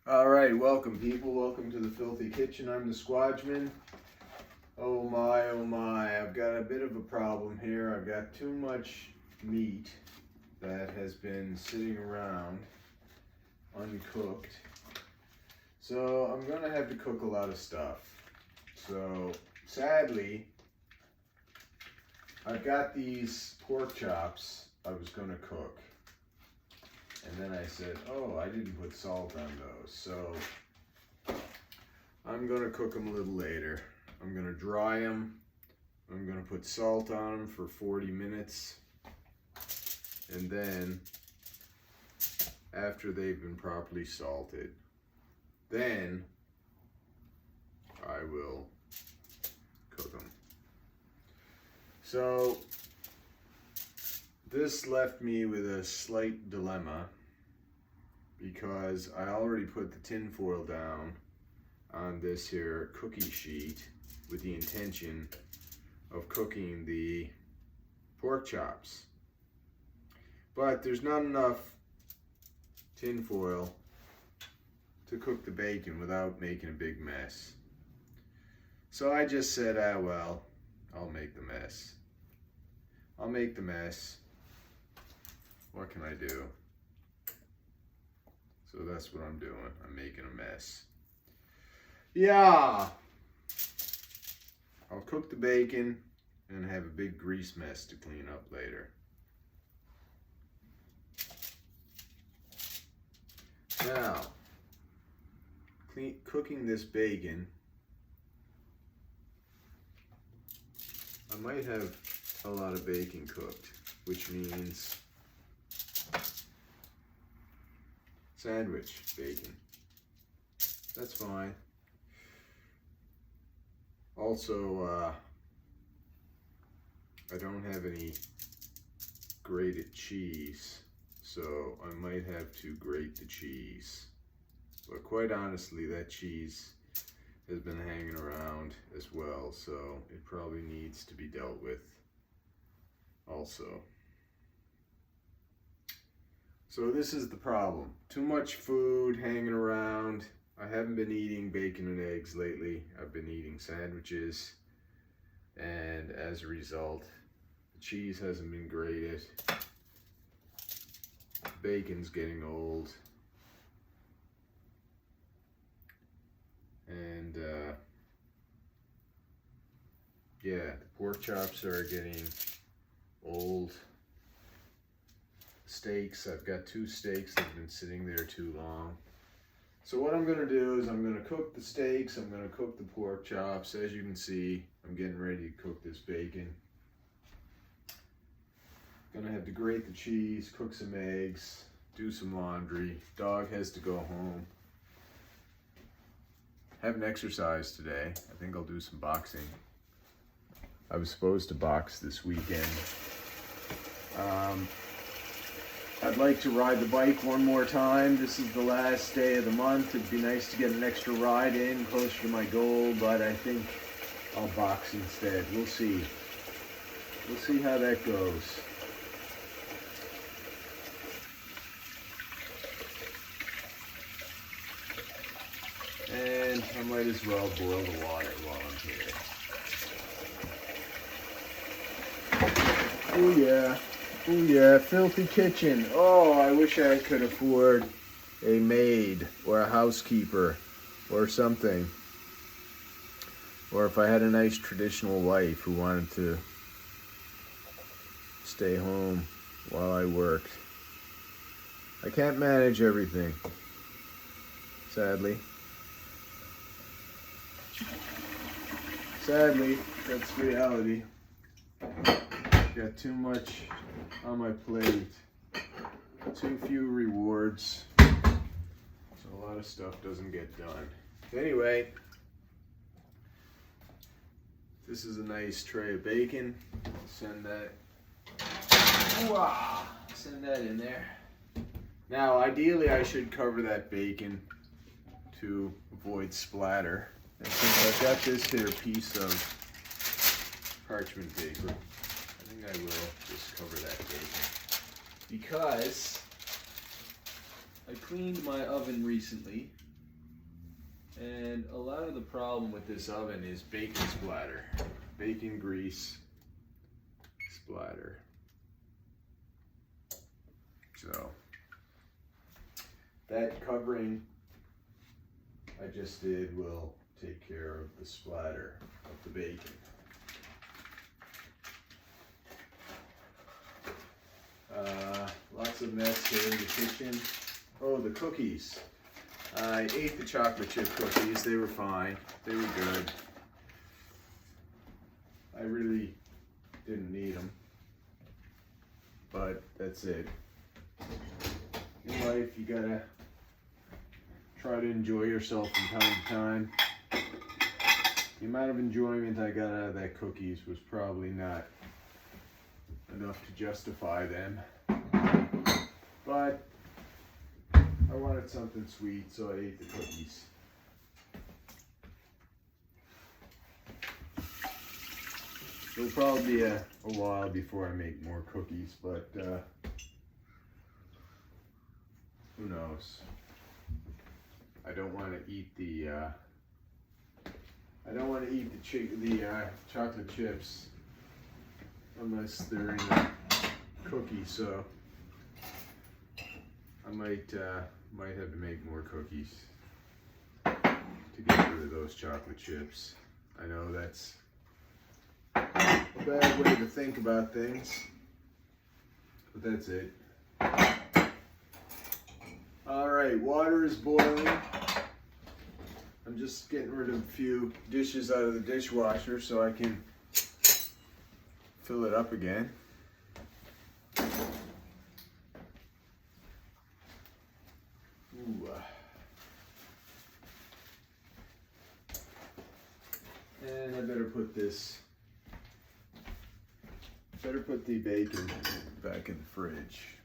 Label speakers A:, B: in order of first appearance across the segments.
A: Alright, welcome people. Welcome to the Filthy Kitchen. I'm the Squadgeman. Oh my, I've got a bit of a problem here. I've got too much meat that has been sitting around uncooked. So I'm gonna have to cook a lot of stuff. So sadly, I've got these pork chops I was gonna cook. And then I said, oh, I didn't put salt on those. So I'm gonna cook them a little later. I'm gonna dry them. I'm gonna put salt on them for 40 minutes. And then after they've been properly salted, then I will cook them. So this left me with a slight dilemma because I already put the tin foil down on this here cookie sheet with the intention of cooking the pork chops. But there's not enough tin foil to cook the bacon without making a big mess. So I just said, well, I'll make the mess. I'll make the mess. What can I do? So that's what I'm doing. I'm making a mess. Yeah. I'll cook the bacon and have a big grease mess to clean up later. Now, cooking this bacon, I might have a lot of bacon cooked, which means sandwich bacon. That's fine. Also, I don't have any grated cheese, so I might have to grate the cheese. But quite honestly, that cheese has been hanging around as well, so it probably needs to be dealt with also. So this is the problem. Too much food hanging around. I haven't been eating bacon and eggs lately. I've been eating sandwiches, and as a result, the cheese hasn't been grated. Bacon's getting old. And yeah, the pork chops are getting old. Steaks, I've got 2 steaks that have been sitting there too long. So what I'm gonna do is I'm gonna cook the steaks, I'm gonna cook the pork chops. As you can see, I'm getting ready to cook this bacon. Gonna have to grate the cheese, cook some eggs, do some laundry. Dog has to go home. Haven't exercised today. I think I'll do some boxing. I was supposed to box this weekend. I'd like to ride the bike one more time. This is the last day of the month. It'd be nice to get an extra ride in, closer to my goal, but I think I'll box instead. We'll see. We'll see how that goes. And I might as well boil the water while I'm here. Oh yeah. Oh yeah, Filthy Kitchen. Oh, I wish I could afford a maid or a housekeeper or something. Or if I had a nice traditional wife who wanted to stay home while I worked. I can't manage everything, sadly. Sadly, that's reality. Got too much on my plate, too few rewards, so a lot of stuff doesn't get done. Anyway, this is a nice tray of bacon. Send that in there. Now, ideally, I should cover that bacon to avoid splatter. And since I've got this here piece of parchment paper, I will just cover that bacon because I cleaned my oven recently And a lot of the problem with this oven is bacon splatter, bacon grease splatter. So that covering I just did will take care of the splatter of the bacon. Lots of mess here in the kitchen. Oh, the cookies. I ate the chocolate chip cookies. They were fine. They were good. I really didn't need them. But that's it. In life, you gotta try to enjoy yourself from time to time. The amount of enjoyment I got out of that cookies was probably not enough to justify them. But I wanted something sweet, so I ate the cookies. It'll probably be a while before I make more cookies, but who knows? I don't want to eat the chocolate chips unless they're in a cookie. So I might have to make more cookies to get rid of those chocolate chips. I know that's a bad way to think about things, but that's it. All right, water is boiling. I'm just getting rid of a few dishes out of the dishwasher so I can fill it up again. Ooh. And I better put the bacon back in the fridge.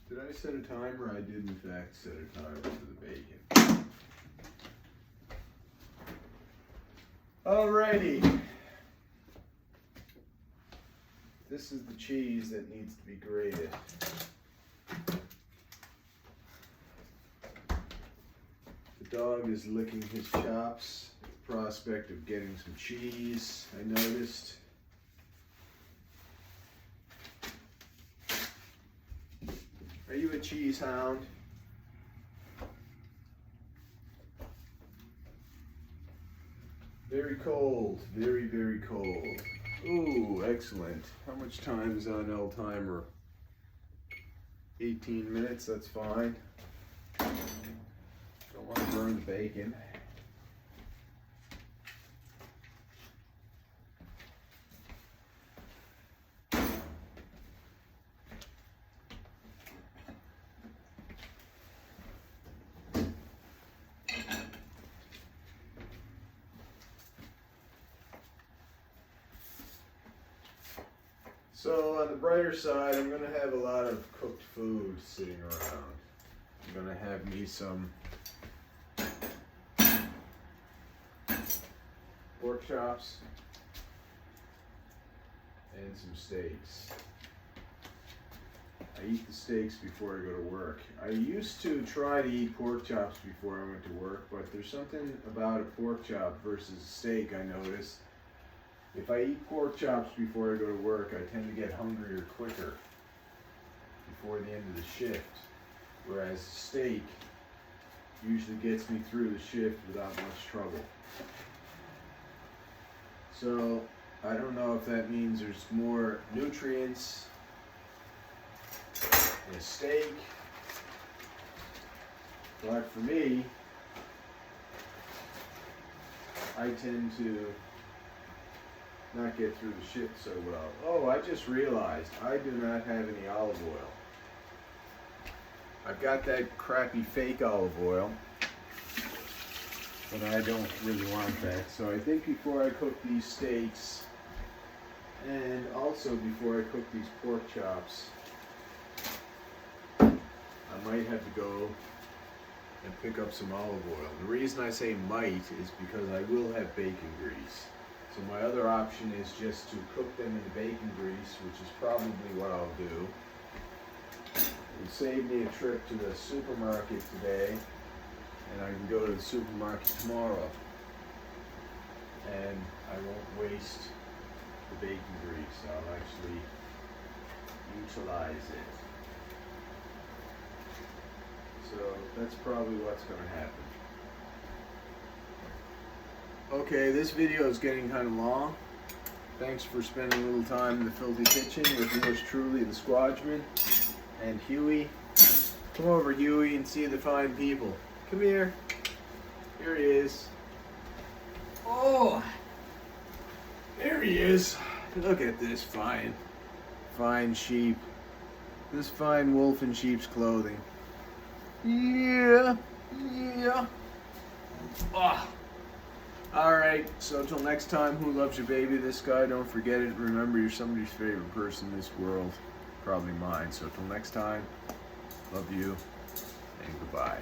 A: Did I set a timer? I did in fact set a timer for the bacon. Alrighty. This is the cheese that needs to be grated. The dog is licking his chops at the prospect of getting some cheese, I noticed. Are you a cheese hound? Very cold, very, very cold. Ooh, excellent. How much time is on L timer? 18 minutes, that's fine. Don't want to burn the bacon. So on the brighter side, I'm going to have a lot of cooked food sitting around. I'm going to have me some pork chops and some steaks. I eat the steaks before I go to work. I used to try to eat pork chops before I went to work, but there's something about a pork chop versus a steak I noticed. If I eat pork chops before I go to work, I tend to get hungrier quicker before the end of the shift, whereas steak usually gets me through the shift without much trouble. So I don't know if that means there's more nutrients in a steak, but for me, I tend to not get through the shift so well. Oh, I just realized I do not have any olive oil. I've got that crappy fake olive oil, but I don't really want that. So I think before I cook these steaks, and also before I cook these pork chops, I might have to go and pick up some olive oil. The reason I say might is because I will have bacon grease. So my other option is just to cook them in the bacon grease, which is probably what I'll do. It would save me a trip to the supermarket today and I can go to the supermarket tomorrow and I won't waste the bacon grease. I'll actually utilize it. So that's probably what's going to happen. Okay, this video is getting kind of long. Thanks for spending a little time in the filthy kitchen with yours truly, the Squadron, and Huey. Come over, Huey, and see the fine people. Come here. Here he is. Oh! There he is. Look at this fine sheep. This fine wolf in sheep's clothing. Yeah. Ah. Alright, so until next time, who loves your baby? This guy, don't forget it. Remember, you're somebody's favorite person in this world. Probably mine. So until next time, love you, and goodbye.